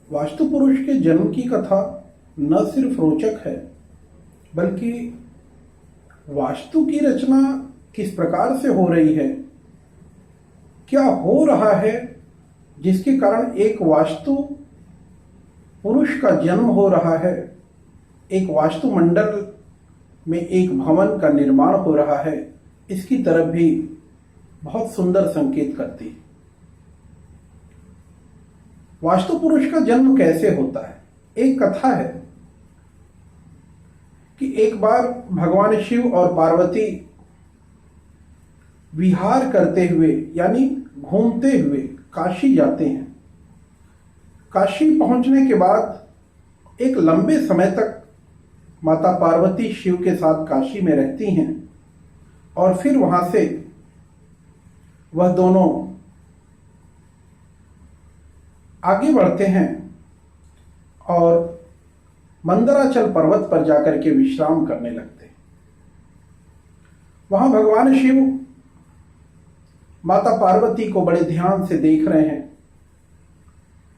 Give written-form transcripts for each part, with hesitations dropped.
वास्तु पुरुष के जन्म की कथा न सिर्फ रोचक है, बल्कि वास्तु की रचना किस प्रकार से हो रही है, क्या हो रहा है जिसके कारण एक वास्तु पुरुष का जन्म हो रहा है, एक वास्तु मंडल में एक भवन का निर्माण हो रहा है, इसकी तरफ भी बहुत सुंदर संकेत करती है। वास्तु पुरुष का जन्म कैसे होता है? एक कथा है कि एक बार भगवान शिव और पार्वती विहार करते हुए यानी घूमते हुए काशी जाते हैं। काशी पहुंचने के बाद एक लंबे समय तक माता पार्वती शिव के साथ काशी में रहती हैं और फिर वहां से वह दोनों आगे बढ़ते हैं और मंदराचल पर्वत पर जाकर के विश्राम करने लगते हैं। वहां भगवान शिव माता पार्वती को बड़े ध्यान से देख रहे हैं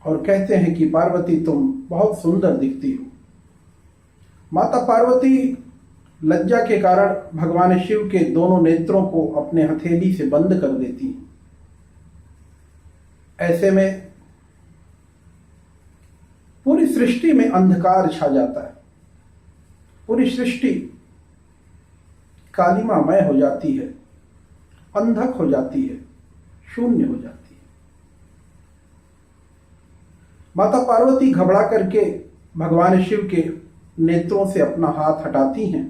और कहते हैं कि पार्वती तुम बहुत सुंदर दिखती हो। माता पार्वती लज्जा के कारण भगवान शिव के दोनों नेत्रों को अपने हथेली से बंद कर देती हैं। ऐसे में पूरी सृष्टि में अंधकार छा जाता है, पूरी सृष्टि कालिमामय हो जाती है, अंधक हो जाती है, शून्य हो जाती है। माता पार्वती घबरा करके भगवान शिव के नेत्रों से अपना हाथ हटाती हैं,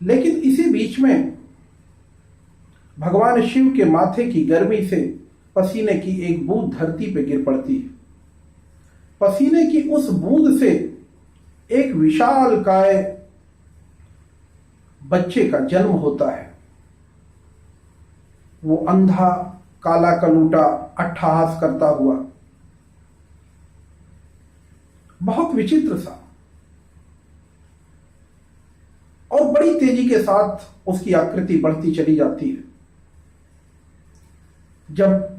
लेकिन इसी बीच में भगवान शिव के माथे की गर्मी से पसीने की एक बूंद धरती पे गिर पड़ती है। पसीने की उस बूंद से एक विशालकाय बच्चे का जन्म होता है। वो अंधा, काला कलूटा, अट्टहास करता हुआ, बहुत विचित्र सा, और बड़ी तेजी के साथ उसकी आकृति बढ़ती चली जाती है। जब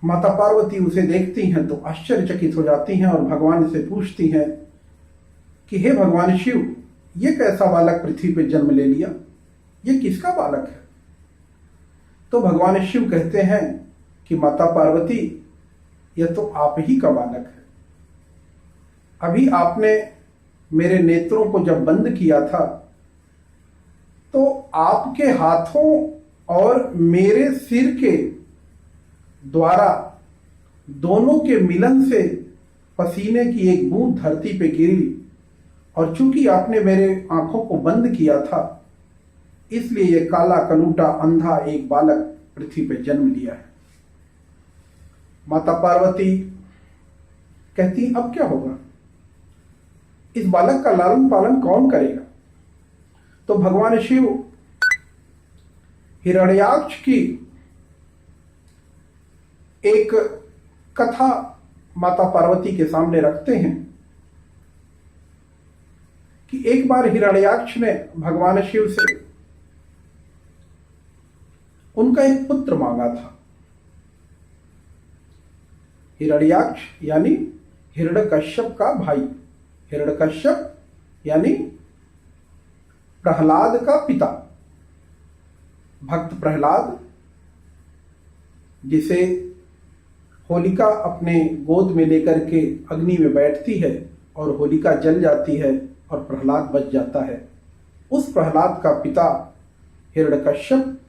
माता पार्वती उसे देखती हैं तो आश्चर्यचकित हो जाती हैं और भगवान से पूछती हैं कि हे भगवान शिव, ये कैसा बालक पृथ्वी पर जन्म ले लिया? ये किसका बालक है? तो भगवान शिव कहते हैं कि माता पार्वती, यह तो आप ही का बालक है। अभी आपने मेरे नेत्रों को जब बंद किया था तो आपके हाथों और मेरे सिर के द्वारा दोनों के मिलन से पसीने की एक बूंद धरती पे गिरी, और चूंकि आपने मेरे आंखों को बंद किया था, इसलिए ये काला कलूटा अंधा एक बालक पृथ्वी पे जन्म लिया है। माता पार्वती कहती, अब क्या होगा? इस बालक का लालन पालन कौन करेगा? तो भगवान शिव हिरण्याक्ष की एक कथा माता पार्वती के सामने रखते हैं कि एक बार हिरण्याक्ष ने भगवान शिव से उनका एक पुत्र मांगा था। हिरण्याक्ष यानी हिरण्यकश्यप का भाई, हिरण्यकश्यप यानी प्रहलाद का पिता, भक्त प्रहलाद, जिसे होलिका अपने गोद में लेकर के अग्नि में बैठती है और होलिका जल जाती है और प्रहलाद बच जाता है। उस प्रहलाद का पिता हिरण्यकश्यप,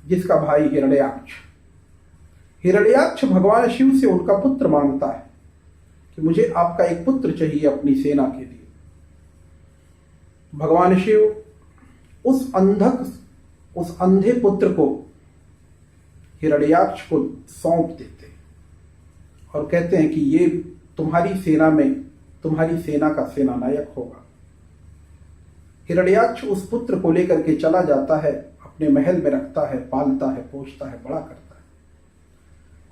जिसका भाई हिरण्याक्ष। हिरण्याक्ष भगवान शिव से उनका पुत्र मांगता है कि मुझे आपका एक पुत्र चाहिए अपनी सेना के लिए। भगवान शिव उस अंधे पुत्र को हिरण्याक्ष को सौंप देते और कहते हैं कि ये तुम्हारी सेना में तुम्हारी सेना का सेनानायक होगा। हिरण्याक्ष उस पुत्र को लेकर के चला जाता है, अपने महल में रखता है, पालता है, पोषता है, बड़ा करता है।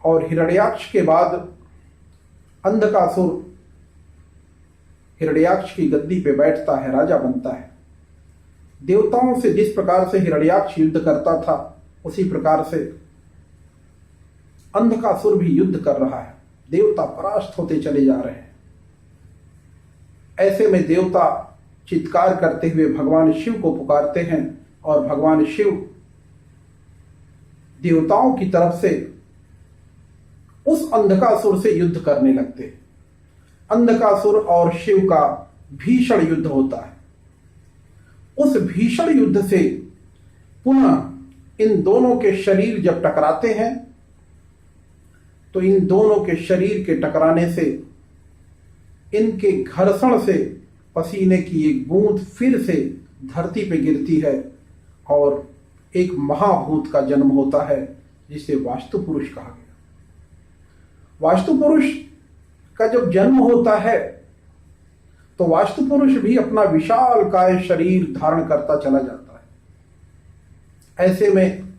और हिरण्याक्ष के बाद अंधकासुर हिरण्याक्ष की गद्दी पे बैठता है, राजा बनता है। देवताओं से जिस प्रकार से हिरण्याक्ष युद्ध करता था, उसी प्रकार से अंधकासुर भी युद्ध कर रहा है, देवता परास्त होते चले जा रहे हैं। ऐसे में देवता चित्कार करते हुए भगवान शिव को पुकारते हैं और भगवान शिव देवताओं की तरफ से उस अंधकासुर से युद्ध करने लगते हैं। अंधकासुर और शिव का भीषण युद्ध होता है। उस भीषण युद्ध से पुनः इन दोनों के शरीर जब टकराते हैं तो इन दोनों के शरीर के टकराने से, इनके घर्षण से पसीने की एक बूंद फिर से धरती पे गिरती है और एक महाभूत का जन्म होता है जिसे वास्तु पुरुष कहा गया। वास्तु पुरुष का जब जन्म होता है तो वास्तु पुरुष भी अपना विशाल काय शरीर धारण करता चला जाता है। ऐसे में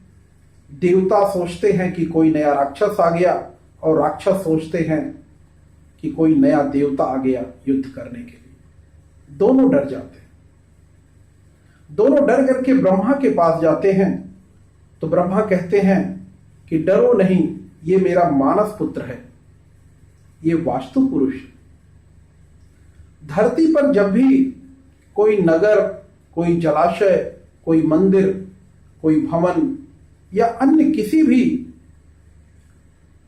देवता सोचते हैं कि कोई नया राक्षस आ गया और राक्षस सोचते हैं कि कोई नया देवता आ गया युद्ध करने के लिए। दोनों डर जाते हैं। दोनों डर करके ब्रह्मा के पास जाते हैं तो ब्रह्मा कहते हैं कि डरो नहीं, ये मेरा मानस पुत्र है, ये वास्तु पुरुष है। धरती पर जब भी कोई नगर, कोई जलाशय, कोई मंदिर, कोई भवन या अन्य किसी भी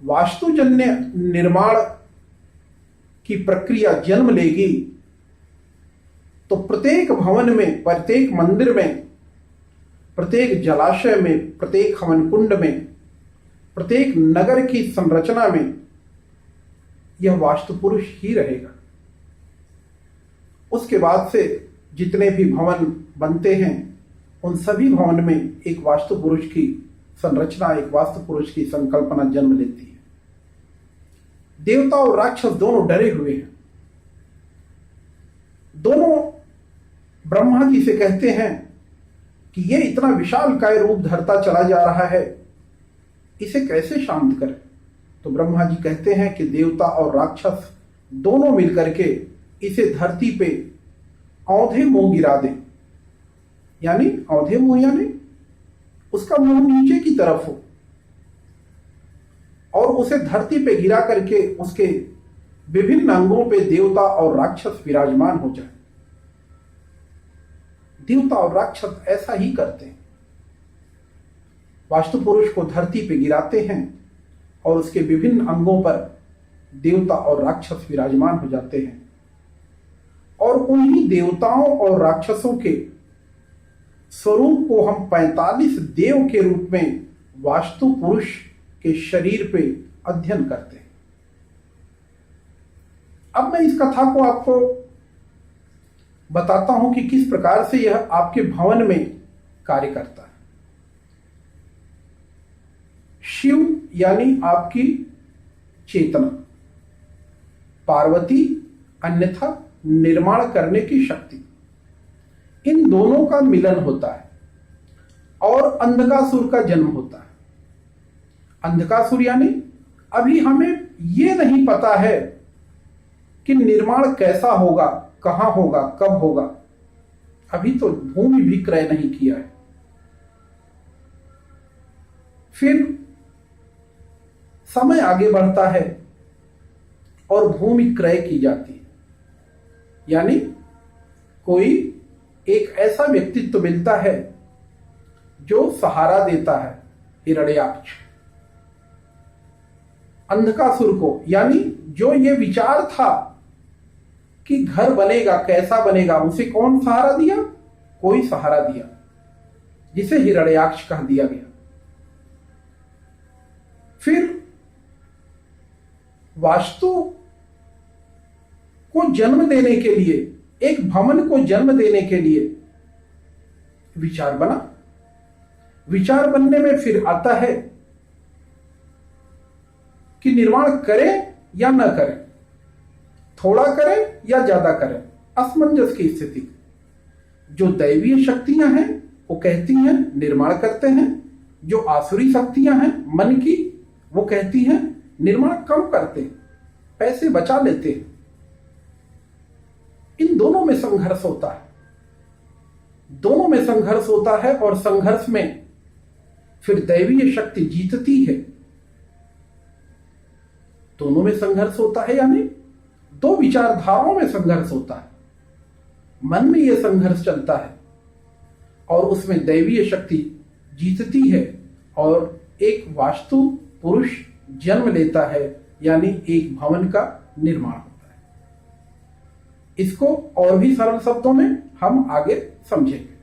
वास्तुजन्य निर्माण की प्रक्रिया जन्म लेगी तो प्रत्येक भवन में, प्रत्येक मंदिर में, प्रत्येक जलाशय में, प्रत्येक हवन कुंड में, प्रत्येक नगर की संरचना में यह वास्तु पुरुष ही रहेगा। उसके बाद से जितने भी भवन बनते हैं उन सभी भवन में एक वास्तु पुरुष की संरचना, एक वास्तु पुरुष की संकल्पना जन्म लेती है। देवता और राक्षस दोनों डरे हुए हैं। दोनों ब्रह्मा जी से कहते हैं कि ये इतना विशाल काय रूप धरता चला जा रहा है, इसे कैसे शांत करें। तो ब्रह्मा जी कहते हैं कि देवता और राक्षस दोनों मिलकर के इसे धरती पे औंधे मुंह गिरा दें। यानी औंधे मुंह यानी उसका मुंह नीचे की तरफ हो और उसे धरती पे गिरा करके उसके विभिन्न अंगों पे देवता और राक्षस विराजमान हो जाए। देवता और राक्षस ऐसा ही करते हैं, वास्तु पुरुष को धरती पे गिराते हैं और उसके विभिन्न अंगों पर देवता और राक्षस विराजमान हो जाते हैं और उन्हीं देवताओं और राक्षसों के स्वरूप को हम 45 देव के रूप में वास्तु पुरुष के शरीर पे अध्ययन करते हैं। अब मैं इस कथा को आपको बताता हूं कि किस प्रकार से यह आपके भवन में कार्य करता है। शिव यानी आपकी चेतना, पार्वती अन्यथा निर्माण करने की शक्ति, इन दोनों का मिलन होता है और अंधकासुर का जन्म होता है। अंधकासुर यानी अभी हमें यह नहीं पता है कि निर्माण कैसा होगा, कहां होगा, कब होगा। अभी तो भूमि भी क्रय नहीं किया है। फिर समय आगे बढ़ता है और भूमि क्रय की जाती है। यानी कोई एक ऐसा व्यक्तित्व मिलता है जो सहारा देता है हिरण्याक्ष अंधकासुर को। यानी जो ये विचार था कि घर बनेगा, कैसा बनेगा, उसे कौन सहारा दिया? कोई सहारा दिया जिसे हिरण्याक्ष कह दिया गया। फिर वास्तु को जन्म देने के लिए, एक भवन को जन्म देने के लिए विचार बना। विचार बनने में फिर आता है कि निर्माण करें या न करें, थोड़ा करें या ज्यादा करें, असमंजस की स्थिति। जो दैवीय शक्तियां हैं वो कहती हैं निर्माण करते हैं, जो आसुरी शक्तियां हैं मन की वो कहती हैं निर्माण कम करते हैं, पैसे बचा लेते हैं। इन दोनों में संघर्ष होता है, दोनों में संघर्ष होता है और संघर्ष में फिर दैवीय शक्ति जीतती है दोनों में संघर्ष होता है या नहीं? दो विचारधाराओं में संघर्ष होता है, मन में यह संघर्ष चलता है और उसमें दैवीय शक्ति जीतती है और एक वास्तु पुरुष जन्म लेता है, यानी एक भवन का निर्माण होता है। इसको और भी सरल शब्दों में हम आगे समझेंगे।